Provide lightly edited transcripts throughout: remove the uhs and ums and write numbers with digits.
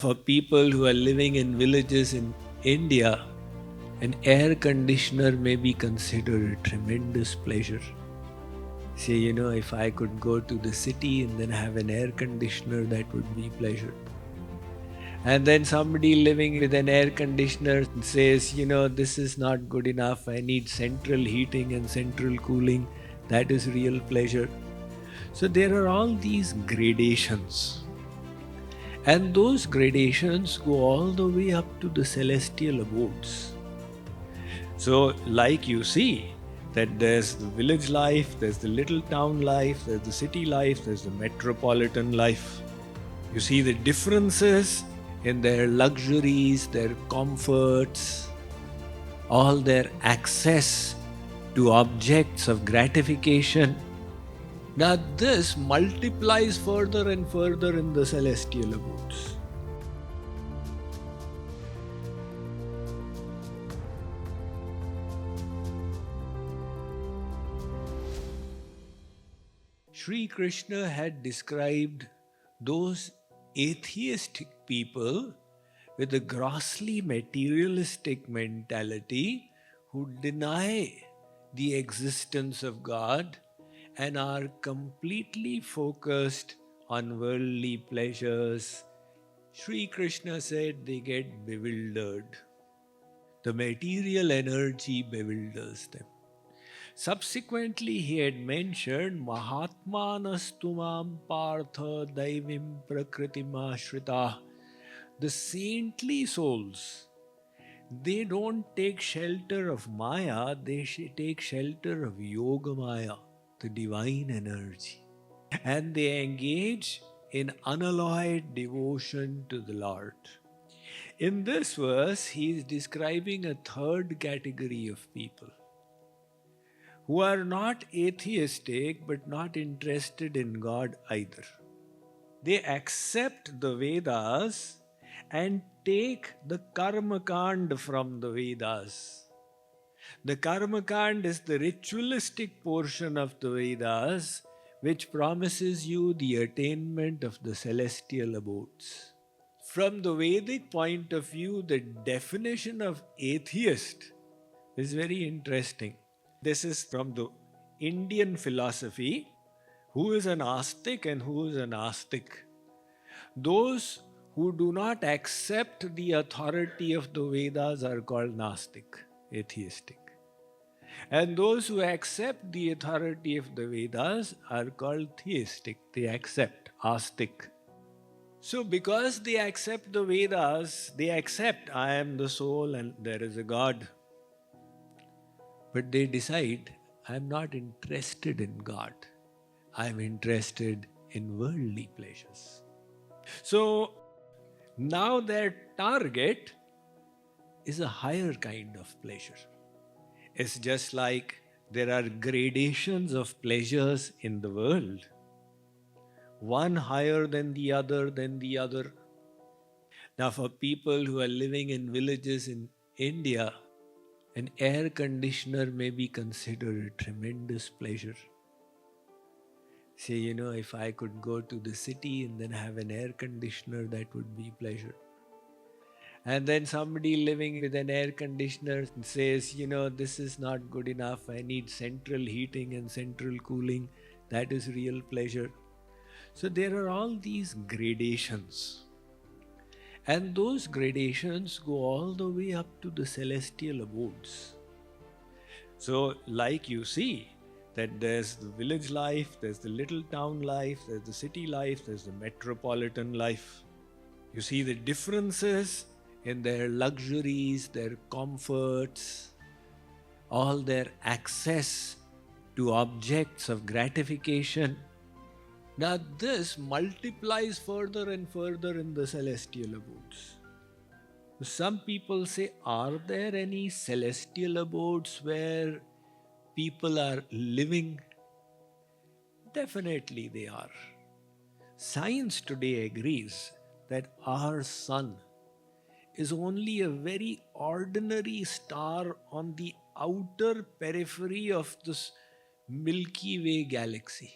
For people who are living in villages in India, an air conditioner may be considered a tremendous pleasure. Say, if I could go to the city and then have an air conditioner, that would be pleasure. And then somebody living with an air conditioner says, this is not good enough. I need central heating and central cooling. That is real pleasure. So there are all these gradations. And those gradations go all the way up to the celestial abodes. So, like you see, that there's the village life, there's the little town life, there's the city life, there's the metropolitan life. You see the differences in their luxuries, their comforts, all their access to objects of gratification. Now, this multiplies further and further in the celestial abodes. Sri Krishna had described those atheistic people with a grossly materialistic mentality who deny the existence of God and are completely focused on worldly pleasures. Sri Krishna said they get bewildered. The material energy bewilders them. Subsequently, he had mentioned Mahatmanastumam Partha Daivim Prakritimashritah. The saintly souls, they don't take shelter of Maya, they take shelter of Yoga Maya, the divine energy. And they engage in unalloyed devotion to the Lord. In this verse, he is describing a third category of people who are not atheistic but not interested in God either. They accept the Vedas and take the Karma Kand from the Vedas. The Karma Kand is the ritualistic portion of the Vedas which promises you the attainment of the celestial abodes. From the Vedic point of view, the definition of atheist is very interesting. This is from the Indian philosophy. Who is an astic and who is an astic? Those who do not accept the authority of the Vedas are called Nastic, atheistic. And those who accept the authority of the Vedas are called theistic. They accept, astic. So because they accept the Vedas, they accept I am the soul and there is a God. But they decide, I'm not interested in God. I'm interested in worldly pleasures. So now their target is a higher kind of pleasure. It's just like there are gradations of pleasures in the world. One higher than the other than the other. Now for people who are living in villages in India, an air conditioner may be considered a tremendous pleasure. Say, if I could go to the city and then have an air conditioner, that would be pleasure. And then somebody living with an air conditioner says, this is not good enough. I need central heating and central cooling. That is real pleasure. So there are all these gradations. And those gradations go all the way up to the celestial abodes. So like you see, that there's the village life, there's the little town life, there's the city life, there's the metropolitan life. You see the differences in their luxuries, their comforts, all their access to objects of gratification. Now this multiplies further and further in the celestial abodes. Some people say, are there any celestial abodes where people are living? Definitely they are. Science today agrees that our sun is only a very ordinary star on the outer periphery of this Milky Way galaxy.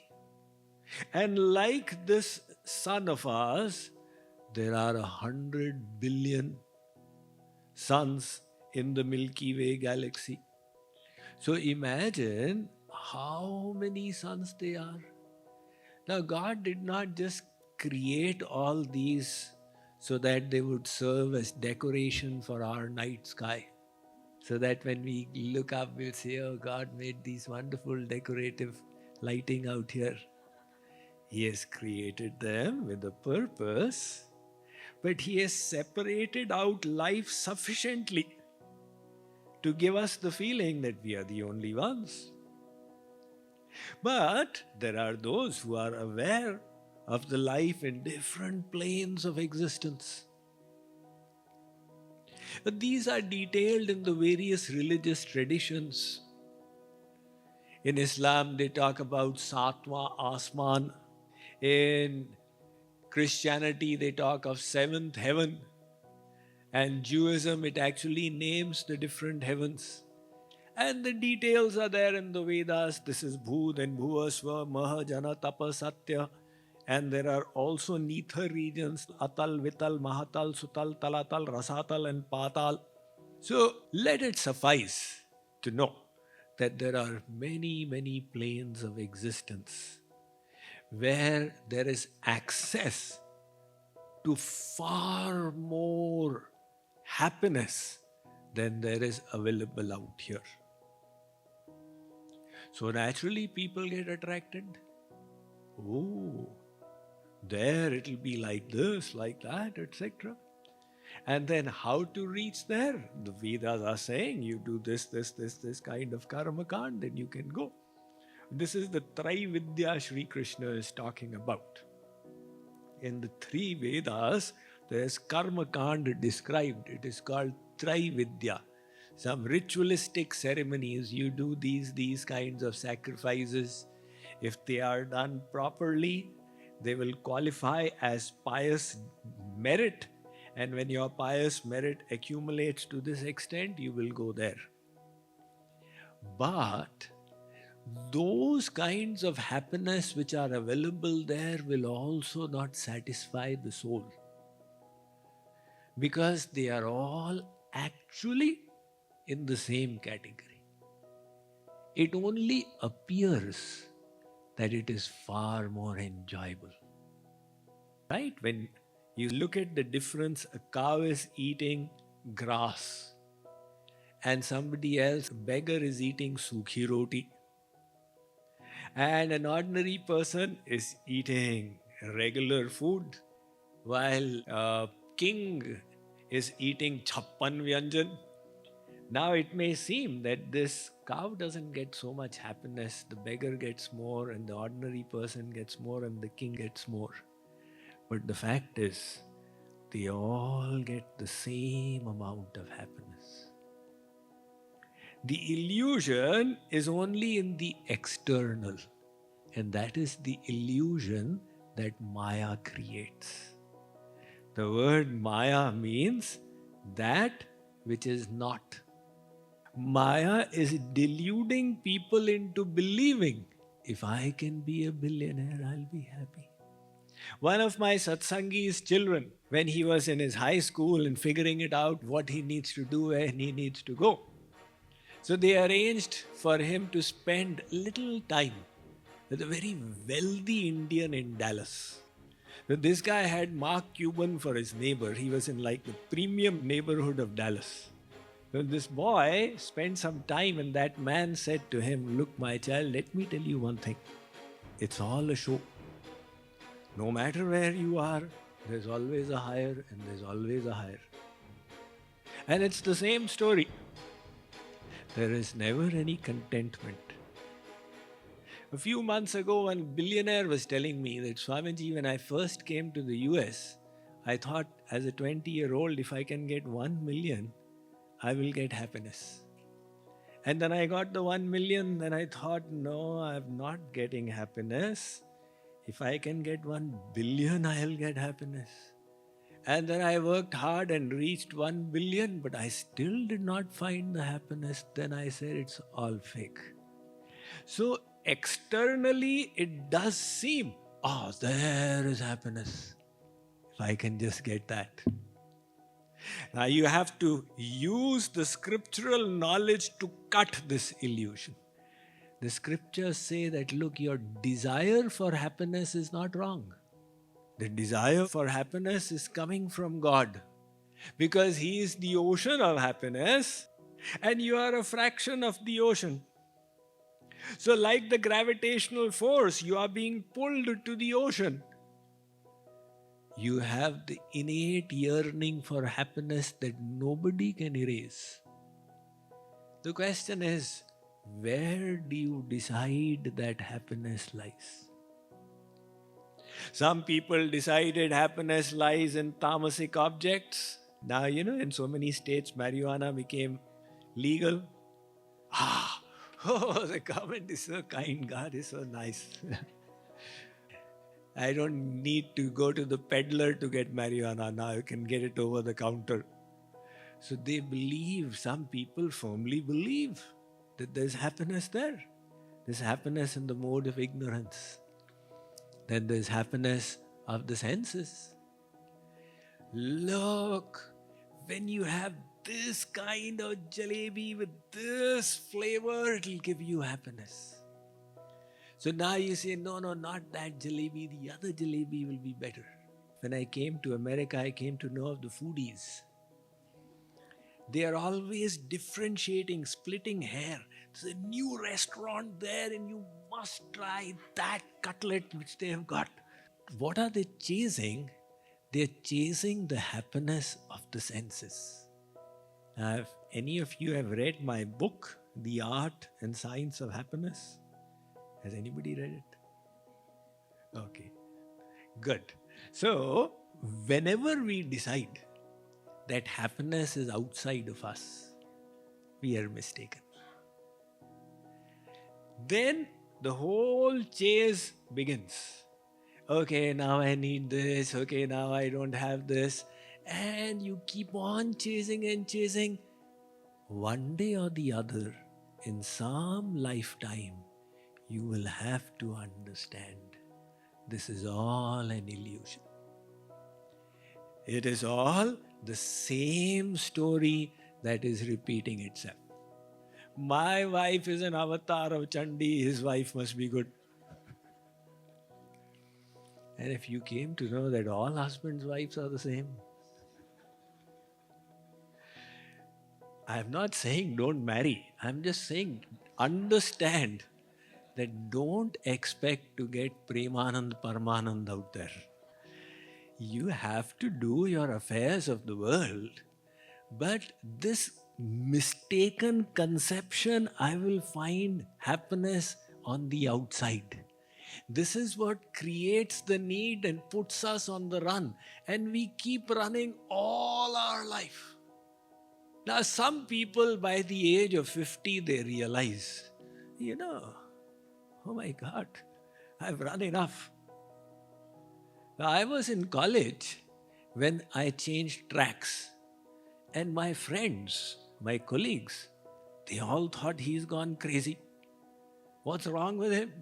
And like this sun of ours, there are 100 billion suns in the Milky Way galaxy. So imagine how many suns they are. Now, God did not just create all these so that they would serve as decoration for our night sky. So that when we look up, we'll say, oh, God made these wonderful decorative lighting out here. He has created them with a purpose, but He has separated out life sufficiently to give us the feeling that we are the only ones. But there are those who are aware of the life in different planes of existence. But these are detailed in the various religious traditions. In Islam, they talk about Satwa Asman. In Christianity, they talk of seventh heaven. And Judaism, it actually names the different heavens. And the details are there in the Vedas. This is Bhu, then Bhuva, Sva, Maha, Jana, Tapa, Satya. And there are also Nether regions, Atal, Vital, Mahatal, Sutal, Talatal, Rasatal and Patal. So let it suffice to know that there are many, many planes of existence where there is access to far more happiness than there is available out here. So naturally people get attracted. Oh, there it'll be like this, like that, etc. And then how to reach there? The Vedas are saying you do this kind of karma kand, then you can go. This is the Trividya Sri Krishna is talking about. In the three Vedas, there is karma kand described. It is called Trividya. Some ritualistic ceremonies, you do these kinds of sacrifices. If they are done properly, they will qualify as pious merit. And when your pious merit accumulates to this extent, you will go there. But those kinds of happiness which are available there will also not satisfy the soul. Because they are all actually in the same category. It only appears that it is far more enjoyable. Right? When you look at the difference, a cow is eating grass and somebody else, a beggar, is eating sukhi roti. And an ordinary person is eating regular food while a king is eating chappan vyanjan. Now it may seem that this cow doesn't get so much happiness, the beggar gets more and the ordinary person gets more and the king gets more. But the fact is, they all get the same amount of happiness. The illusion is only in the external, and that is the illusion that Maya creates. The word Maya means that which is not. Maya is deluding people into believing, if I can be a billionaire, I'll be happy. One of my Satsangi's children, when he was in his high school and figuring it out what he needs to do, where he needs to go. So they arranged for him to spend little time with a very wealthy Indian in Dallas. So this guy had Mark Cuban for his neighbor. He was in like the premium neighborhood of Dallas. So this boy spent some time and that man said to him, look, my child, let me tell you one thing. It's all a show. No matter where you are, there's always a higher and there's always a higher. And it's the same story. There is never any contentment. A few months ago, one billionaire was telling me that, Swamiji, when I first came to the US, I thought as a 20-year-old, if I can get 1 million, I will get happiness. And then I got the 1 million, then I thought, no, I'm not getting happiness. If I can get 1 billion, I'll get happiness. And then I worked hard and reached 1 billion, but I still did not find the happiness. Then I said, it's all fake. So externally, it does seem, there is happiness. If I can just get that. Now you have to use the scriptural knowledge to cut this illusion. The scriptures say that, look, your desire for happiness is not wrong. The desire for happiness is coming from God, because He is the ocean of happiness and you are a fraction of the ocean. So like the gravitational force, you are being pulled to the ocean. You have the innate yearning for happiness that nobody can erase. The question is, where do you decide that happiness lies? Some people decided happiness lies in tamasic objects. Now, in so many states, marijuana became legal. The government is so kind, God is so nice. I don't need to go to the peddler to get marijuana. Now I can get it over the counter. So they believe, some people firmly believe that there's happiness there. There's happiness in the mode of ignorance. Then there's happiness of the senses. Look, when you have this kind of jalebi with this flavor, it'll give you happiness. So now you say, no, not that jalebi, the other jalebi will be better. When I came to America, I came to know of the foodies. They are always differentiating, splitting hair. There's a new restaurant there and you must try that cutlet which they have got. What are they chasing? They're chasing the happiness of the senses. Now, if any of you have read my book, The Art and Science of Happiness, has anybody read it? Okay, good. So, whenever we decide that happiness is outside of us, we are mistaken. Then the whole chase begins. Okay, now I need this. Okay, now I don't have this. And you keep on chasing and chasing. One day or the other, in some lifetime, you will have to understand this is all an illusion. It is all the same story that is repeating itself. My wife is an avatar of Chandi, his wife must be good. And if you came to know that all husbands' wives are the same, I'm not saying don't marry. I'm just saying understand that don't expect to get Premanand Paramanand out there. You have to do your affairs of the world. But this mistaken conception, I will find happiness on the outside. This is what creates the need and puts us on the run. And we keep running all our life. Now, some people by the age of 50, they realize, oh my God, I've run enough. Now, I was in college when I changed tracks. And my friends, my colleagues, they all thought he's gone crazy. What's wrong with him?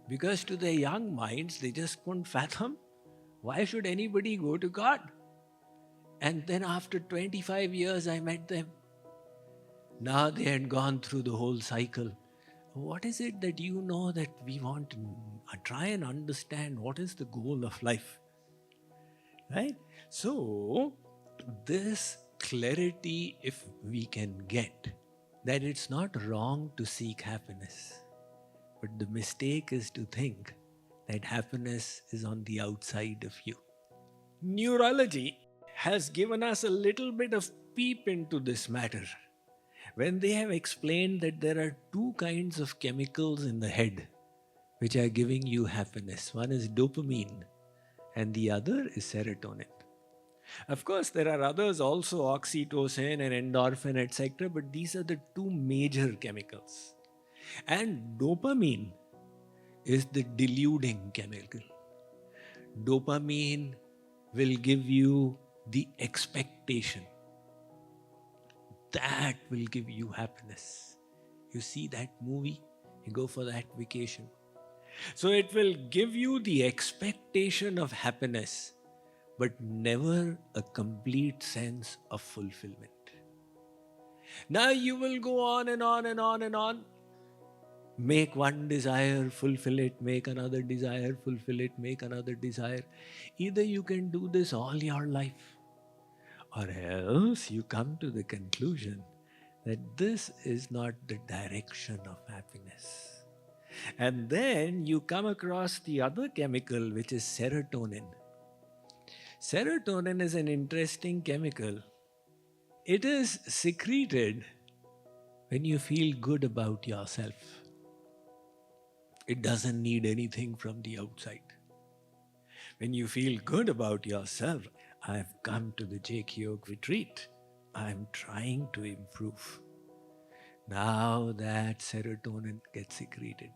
Because to their young minds, they just couldn't fathom, why should anybody go to God? And then after 25 years, I met them. Now they had gone through the whole cycle. What is it that you know that we want to try and understand? What is the goal of life? Right? So, this clarity, if we can get, that it's not wrong to seek happiness. But the mistake is to think that happiness is on the outside of you. Neurology has given us a little bit of peep into this matter when they have explained that there are two kinds of chemicals in the head which are giving you happiness. One is dopamine and the other is serotonin. Of course, there are others also, oxytocin and endorphin, etc. But these are the two major chemicals. And dopamine is the deluding chemical. Dopamine will give you the expectation. That will give you happiness. You see that movie, you go for that vacation. So it will give you the expectation of happiness. but never a complete sense of fulfillment. Now you will go on and on and on and on. Make one desire, fulfill it, make another desire, fulfill it, make another desire. Either you can do this all your life, or else you come to the conclusion that this is not the direction of happiness. And then you come across the other chemical, which is serotonin. Serotonin is an interesting chemical. It is secreted when you feel good about yourself. It doesn't need anything from the outside. When you feel good about yourself, I've come to the JKYog retreat. I'm trying to improve. Now that serotonin gets secreted.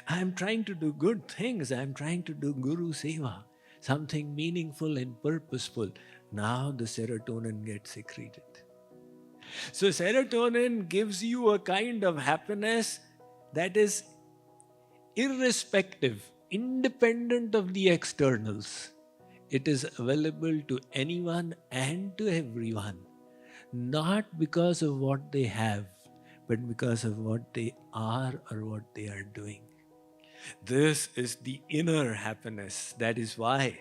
I'm trying to do good things. I'm trying to do Guru Seva, something meaningful and purposeful. Now the serotonin gets secreted. So serotonin gives you a kind of happiness that is irrespective, independent of the externals. It is available to anyone and to everyone, not because of what they have, but because of what they are or what they are doing. This is the inner happiness. That is why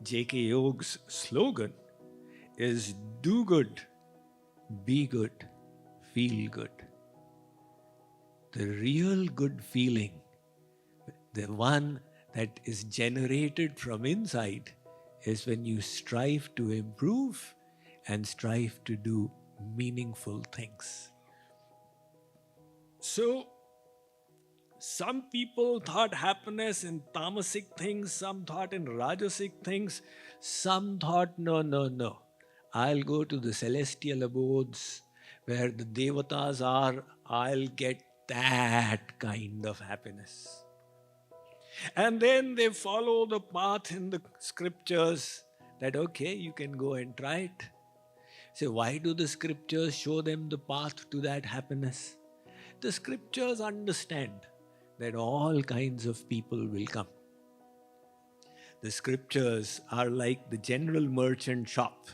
JKYog's slogan is do good, be good, feel good. The real good feeling, the one that is generated from inside, is when you strive to improve and strive to do meaningful things. So, some people thought happiness in tamasic things, some thought in rajasic things, some thought, no. I'll go to the celestial abodes where the devatas are, I'll get that kind of happiness. And then they follow the path in the scriptures that, okay, you can go and try it. So why do the scriptures show them the path to that happiness? The scriptures understand that all kinds of people will come. The scriptures are like the general merchant shop.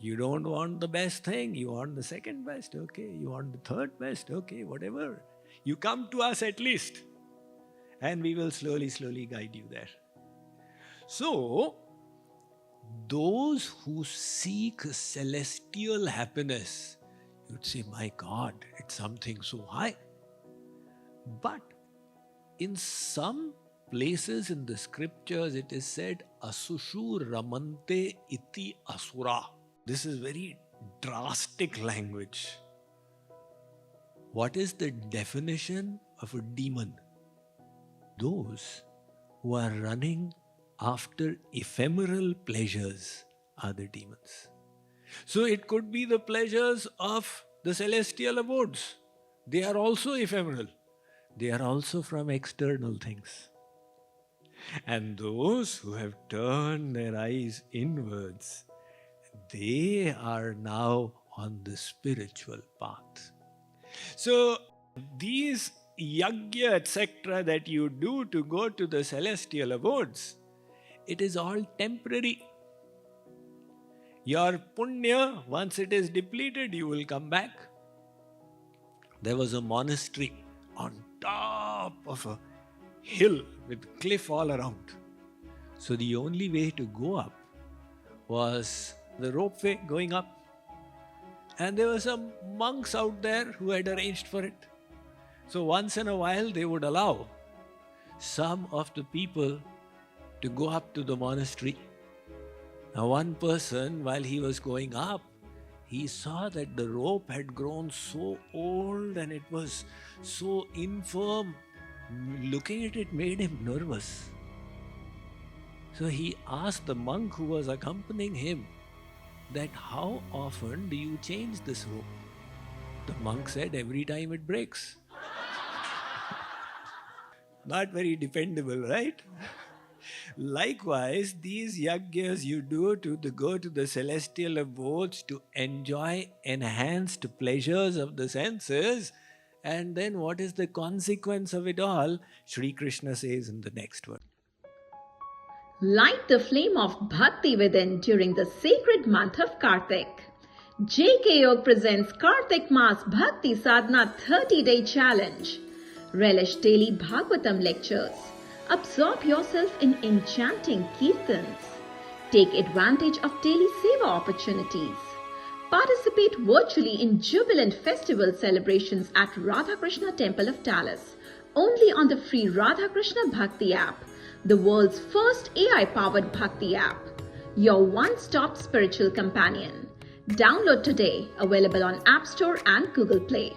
You don't want the best thing, you want the second best, okay. You want the third best, okay, whatever. You come to us at least, and we will slowly guide you there. So, those who seek celestial happiness, you'd say, my God, it's something so high. But in some places in the scriptures, it is said, Asushu Ramante iti asura. This is very drastic language. What is the definition of a demon? Those who are running after ephemeral pleasures are the demons. So it could be the pleasures of the celestial abodes. They are also ephemeral. They are also from external things. And those who have turned their eyes inwards, they are now on the spiritual path. So these yagya, etc., that you do to go to the celestial abodes, it is all temporary. Your punya, once it is depleted, you will come back. There was a monastery on top of a hill with cliff all around. So the only way to go up was the ropeway going up. And there were some monks out there who had arranged for it. So once in a while they would allow some of the people to go up to the monastery. Now one person, while he was going up, he saw that the rope had grown so old and it was so infirm. Looking at it made him nervous. So he asked the monk who was accompanying him that how often do you change this rope? The monk said, every time it breaks. Not very dependable, right? Likewise, these yagyas you do to go to the celestial abodes to enjoy enhanced pleasures of the senses, and then what is the consequence of it all? Sri Krishna says in the next verse. Light the flame of bhakti within during the sacred month of Kartik. JKYog presents Kartik Maas Bhakti Sadhana 30-day challenge. Relish daily Bhagavatam lectures. Absorb yourself in enchanting kirtans. Take advantage of daily seva opportunities. Participate virtually in jubilant festival celebrations at Radha Krishna Temple of Dallas, only on the free Radha Krishna Bhakti app, the world's first AI-powered Bhakti app, your one-stop spiritual companion. Download today, available on App Store and Google Play.